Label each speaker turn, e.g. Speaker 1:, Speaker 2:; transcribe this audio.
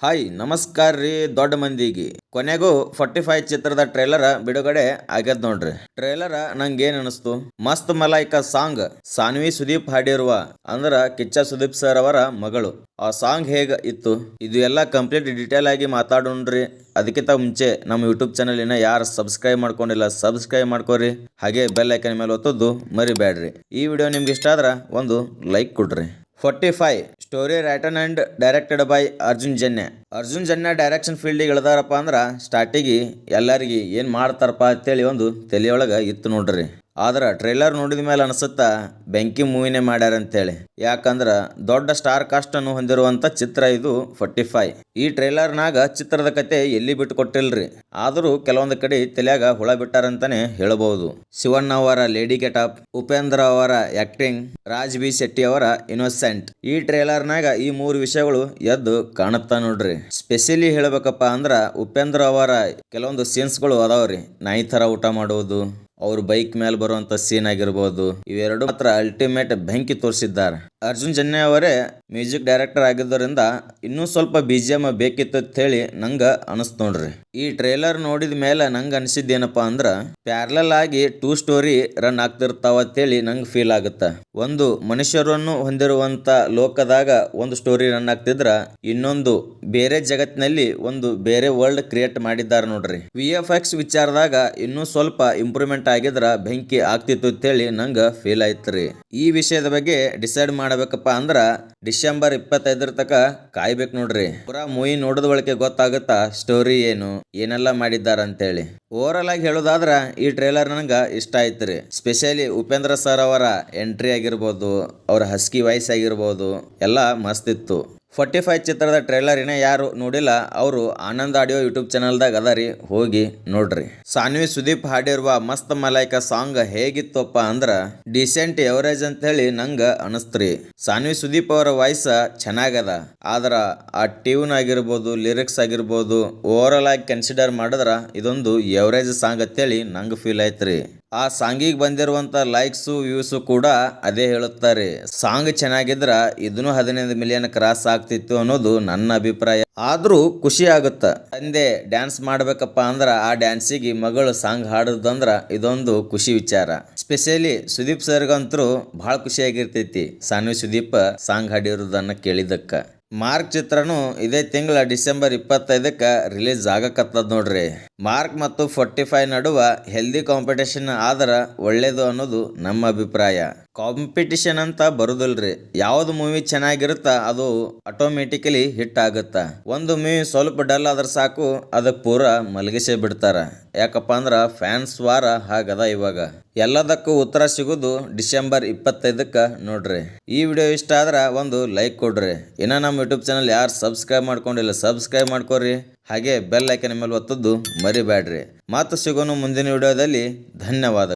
Speaker 1: Hi ನಮಸ್ಕಾರ ರೀ ದೊಡ್ಡ ಮಂದಿಗೆ. ಕೊನೆಗೂ 45 ಚಿತ್ರದ ಟ್ರೇಲರ್ ಬಿಡುಗಡೆ ಆಗ್ಯದ ನೋಡ್ರಿ. ಟ್ರೇಲರ್ ನಂಗೇನ್ ಅನಿಸ್ತು, ಮಸ್ತ್ ಮಲಾಯ್ಕ ಸಾಂಗ್, ಸಾನ್ವಿ ಸುದೀಪ್ ಹಾಡಿರುವ ಅಂದ್ರ ಕಿಚ್ಚ ಸುದೀಪ್ ಸರ್ ಅವರ ಮಗಳು. ಆ ಸಾಂಗ್ ಹೇಗ ಇತ್ತು, ಇದು ಎಲ್ಲ ಕಂಪ್ಲೀಟ್ ಡೀಟೇಲ್ ಆಗಿ ಮಾತಾಡೋಣ್ರಿ. ಅದಕ್ಕಿಂತ ಮುಂಚೆ ನಮ್ಮ ಯೂಟ್ಯೂಬ್ ಚಾನಲ್ ಇನ್ನ ಯಾರು ಸಬ್ಸ್ಕ್ರೈಬ್ ಮಾಡ್ಕೊಂಡಿಲ್ಲ ಸಬ್ಸ್ಕ್ರೈಬ್ ಮಾಡ್ಕೋರಿ. ಹಾಗೆ ಬೆಲ್ ಐಕನ್ ಮೇಲೆ ಒತ್ತೋದು ಮರಿಬೇಡ್ರಿ. ಈ ವಿಡಿಯೋ ನಿಮ್ಗೆ ಇಷ್ಟ ಆದ್ರ ಒಂದು ಲೈಕ್ ಕೊಡ್ರಿ. 45 story written and directed by Arjun Janya. Arjun Janya direction ಫೀಲ್ಡಿಗೆ ಇಳ್ದಾರಪ್ಪ ಅಂದ್ರ ಸ್ಟಾರ್ಟಿಗೆ ಎಲ್ಲರಿಗೆ ಏನ್ ಮಾಡ್ತಾರಪ್ಪ ಅಂತೇಳಿ ಒಂದು ತಲೆಯೊಳಗ ಇತ್ತು ನೋಡ್ರಿ. ಆದ್ರ ಟ್ರೇಲರ್ ನೋಡಿದ ಮೇಲೆ ಅನ್ಸುತ್ತಾ ಬೆಂಕಿ ಮೂವಿನೇ ಮಾಡ್ಯಾರ ಅಂತೇಳಿ. ಯಾಕಂದ್ರ ದೊಡ್ಡ ಸ್ಟಾರ್ ಕಾಸ್ಟ್ ಅನ್ನು ಹೊಂದಿರುವಂತ ಚಿತ್ರ ಇದು 45. ಈ ಟ್ರೇಲರ್ನಾಗ ಚಿತ್ರದ ಕತೆ ಎಲ್ಲಿ ಬಿಟ್ಟು ಕೊಟ್ಟಿಲ್ರಿ. ಆದರೂ ಕೆಲವೊಂದು ಕಡೆ ತಲೆಯಾಗ ಹುಳ ಬಿಟ್ಟಾರಂತಾನೆ ಹೇಳಬಹುದು. ಶಿವಣ್ಣ ಅವರ ಲೇಡಿ ಗೆಟಪ್, ಉಪೇಂದ್ರ ಅವರ ಆಕ್ಟಿಂಗ್, ರಾಜ್ ಬಿ ಶೆಟ್ಟಿ ಅವರ ಇನ್ನೋಸೆಂಟ್. ಈ ಟ್ರೇಲರ್ನಾಗ ಈ 3 ವಿಷಯಗಳು ಎದ್ದು ಕಾಣುತ್ತಾ ನೋಡ್ರಿ. ಸ್ಪೆಷಲಿ ಹೇಳ್ಬೇಕಪ್ಪ ಅಂದ್ರ ಉಪೇಂದ್ರ ಅವರ ಕೆಲವೊಂದು ಸೀನ್ಸ್ಗಳು ಅದಾವ್ರಿ. ನಾಯಿ ತರ ಊಟ ಮಾಡುವುದು, ಅವ್ರ ಬೈಕ್ ಮೇಲೆ ಬರುವಂತ ಸೀನ್ ಆಗಿರ್ಬೋದು, ಇವೆರಡು ಮಾತ್ರ ಅಲ್ಟಿಮೇಟ್ ಬೆಂಕಿ ತೋರಿಸಿದ್ದಾರೆ. ಅರ್ಜುನ್ ಜನ್ಯ ಅವರೇ ಮ್ಯೂಸಿಕ್ ಡೈರೆಕ್ಟರ್ ಆಗಿದ್ದರಿಂದ ಇನ್ನೂ ಸ್ವಲ್ಪ BGM ಬೇಕಿತ್ತು ಅಂತ ಹೇಳಿ ನಂಗ ಅನಿಸ್ತು ನೋಡ್ರಿ. ಈ ಟ್ರೇಲರ್ ನೋಡಿದ ಮೇಲೆ ನಂಗೆ ಅನಿಸಿದ್ದೇನಪ್ಪ ಅಂದ್ರ ಪ್ಯಾರಲಲ್ ಆಗಿ 2 ಸ್ಟೋರಿ ರನ್ ಆಗ್ತಿರ್ತಾವ ಅಂತೇಳಿ ನಂಗೆ ಫೀಲ್ ಆಗುತ್ತ. ಒಂದು ಮನುಷ್ಯರನ್ನು ಹೊಂದಿರುವಂತ ಲೋಕದಾಗ ಒಂದು ಸ್ಟೋರಿ ರನ್ ಆಗ್ತಿದ್ರ, ಇನ್ನೊಂದು ಬೇರೆ ಜಗತ್ತಿನಲ್ಲಿ ಒಂದು ಬೇರೆ ವರ್ಲ್ಡ್ ಕ್ರಿಯೇಟ್ ಮಾಡಿದ್ದಾರೆ ನೋಡ್ರಿ. VFX ವಿಚಾರದಾಗ ಇನ್ನೂ ಸ್ವಲ್ಪ ಇಂಪ್ರೂವ್ಮೆಂಟ್ ಆಗಿದ್ರ ಬೆಂಕಿ ಆಗ್ತಿತ್ತು ಅಂತೇಳಿ ನಂಗ ಫೀಲ್ ಆಯ್ತ್ರಿ. ಈ ವಿಷಯದ ಬಗ್ಗೆ ಡಿಸೈಡ್ ಮಾಡಬೇಕಪ್ಪ ಅಂದ್ರ ಡಿಸೆಂಬರ್ 25 ತಕ ಕಾಯ್ಬೇಕು ನೋಡ್ರಿ. ಪೂರಾ ಮೂವಿ ನೋಡಿದ ಒಳಗೆ ಗೊತ್ತಾಗುತ್ತಾ ಸ್ಟೋರಿ ಏನು, ಏನೆಲ್ಲ ಮಾಡಿದ್ದಾರೆ ಅಂತೇಳಿ. ಓವರಾಲ್ ಆಗಿ ಹೇಳೋದಾದ್ರ ಈ ಟ್ರೇಲರ್ ನನಗ ಇಷ್ಟ ಆಯ್ತ್ರಿ. ಸ್ಪೆಷಲಿ ಉಪೇಂದ್ರ ಸರ್ ಅವರ ಎಂಟ್ರಿ ಆಗಿರ್ಬೋದು, ಅವರ ಹಸ್ಕಿ ವಾಯ್ಸ್ ಆಗಿರ್ಬೋದು, ಎಲ್ಲ ಮಸ್ತ್ ಇತ್ತು. 45 ಚಿತ್ರದ ಟ್ರೇಲರ್ ಏನೇ ಯಾರು ನೋಡಿಲ್ಲ ಅವರು ಆನಂದ್ ಆಡಿಯೋ ಯೂಟ್ಯೂಬ್ ಚಾನಲ್ದಾಗ ಅದರಿ, ಹೋಗಿ ನೋಡ್ರಿ. ಸಾನ್ವಿ ಸುದೀಪ್ ಹಾಡಿರುವ ಮಸ್ತ್ ಮಲಾಯ್ಕ ಸಾಂಗ್ ಹೇಗಿತ್ತಪ್ಪ ಅಂದ್ರ ಡಿಸೆಂಟ್ ಎವರೇಜ್ ಅಂತ ಹೇಳಿ ನಂಗ ಅನಸ್ತ್ರಿ. ಸಾನ್ವಿ ಸುದೀಪ್ ಅವರ ವಾಯ್ಸ್ ಚೆನ್ನಾಗದ, ಆದ್ರ ಆ ಟ್ಯೂನ್ ಆಗಿರ್ಬೋದು, ಲಿರಿಕ್ಸ್ ಆಗಿರ್ಬೋದು, ಓವರಾಲ್ ಆಗಿ ಕನ್ಸಿಡರ್ ಮಾಡಿದ್ರ ಇದೊಂದು ಎವರೇಜ್ ಸಾಂಗ್ ಅಂತೇಳಿ ನಂಗೆ ಫೀಲ್ ಆಯ್ತ್ರಿ. ಆ ಸಾಂಗಿಗೆ ಬಂದಿರುವಂತ ಲೈಕ್ಸು ವ್ಯೂಸು ಕೂಡ ಅದೇ ಹೇಳುತ್ತಾರೆ. ಸಾಂಗ್ ಚೆನ್ನಾಗಿದ್ರ ಇದನ್ನು 15 ಮಿಲಿಯನ್ ಕ್ರಾಸ್ ಆಗ್ತಿತ್ತು ಅನ್ನೋದು ನನ್ನ ಅಭಿಪ್ರಾಯ. ಆದ್ರೂ ಖುಷಿ ಆಗುತ್ತ. ತಂದೆ ಡ್ಯಾನ್ಸ್ ಮಾಡ್ಬೇಕಪ್ಪ ಅಂದ್ರ ಆ ಡ್ಯಾನ್ಸಿಗೆ ಮಗಳು ಸಾಂಗ್ ಹಾಡುದಂದ್ರ ಇದೊಂದು ಖುಷಿ ವಿಚಾರ. ಸ್ಪೆಷಲಿ ಸುದೀಪ್ ಸರ್ಗಂತರೂ ಬಹಳ ಖುಷಿಯಾಗಿರ್ತೈತಿ ಸಾನ್ವಿ ಸುದೀಪ್ ಸಾಂಗ್ ಹಾಡಿರೋದನ್ನ ಕೇಳಿದಕ್ಕ. ಮಾರ್ಕ್ ಚಿತ್ರನು ಇದೇ ತಿಂಗಳ ಡಿಸೆಂಬರ್ 25ಕ್ಕೆ ರಿಲೀಸ್ ಆಗಕತ್ತದ ನೋಡ್ರಿ. ಮಾರ್ಕ್ ಮತ್ತು 45 ನಡುವ ಹೆಲ್ದಿ ಕಾಂಪಿಟೇಷನ್ ಆದ್ರ ಒಳ್ಳೇದು ಅನ್ನೋದು ನಮ್ಮ ಅಭಿಪ್ರಾಯ. ಕಾಂಪಿಟಿಷನ್ ಅಂತ ಬರುದಿಲ್ರಿ. ಯಾವ್ದು ಮೂವಿ ಚೆನ್ನಾಗಿರುತ್ತ ಅದು ಆಟೋಮೆಟಿಕಲಿ ಹಿಟ್ ಆಗುತ್ತ. ಒಂದು ಮೂವಿ ಸ್ವಲ್ಪ ಡಲ್ ಆದ್ರ ಸಾಕು ಅದಕ್ಕೆ ಪೂರಾ ಮಲಗಿಸೇ ಬಿಡ್ತಾರ. ಯಾಕಪ್ಪ ಅಂದ್ರ ಫ್ಯಾನ್ಸ್ ವಾರ ಹಾಗದ ಇವಾಗ. ಎಲ್ಲದಕ್ಕೂ ಉತ್ತರ ಸಿಗೋದು ಡಿಸೆಂಬರ್ 25ಕ್ಕೆ ನೋಡ್ರಿ. ಈ ವಿಡಿಯೋ ಇಷ್ಟ ಆದ್ರ ಒಂದು ಲೈಕ್ ಕೊಡ್ರಿ. ಇನ್ನ ನಮ್ಮ ಯೂಟ್ಯೂಬ್ ಚಾನಲ್ ಯಾರು ಸಬ್ಸ್ಕ್ರೈಬ್ ಮಾಡ್ಕೊಂಡಿಲ್ಲ ಸಬ್ಸ್ಕ್ರೈಬ್ ಮಾಡ್ಕೋರಿ. ಹಾಗೆ ಬೆಲ್ ಐಕನ್ ಮೇಲೆ ಒತ್ತೋದು ಮರಿಬೇಡ್ರಿ. ಮತ್ತೆ ಸಿಗೋನು ಮುಂದಿನ ವಿಡಿಯೋದಲ್ಲಿ. ಧನ್ಯವಾದ.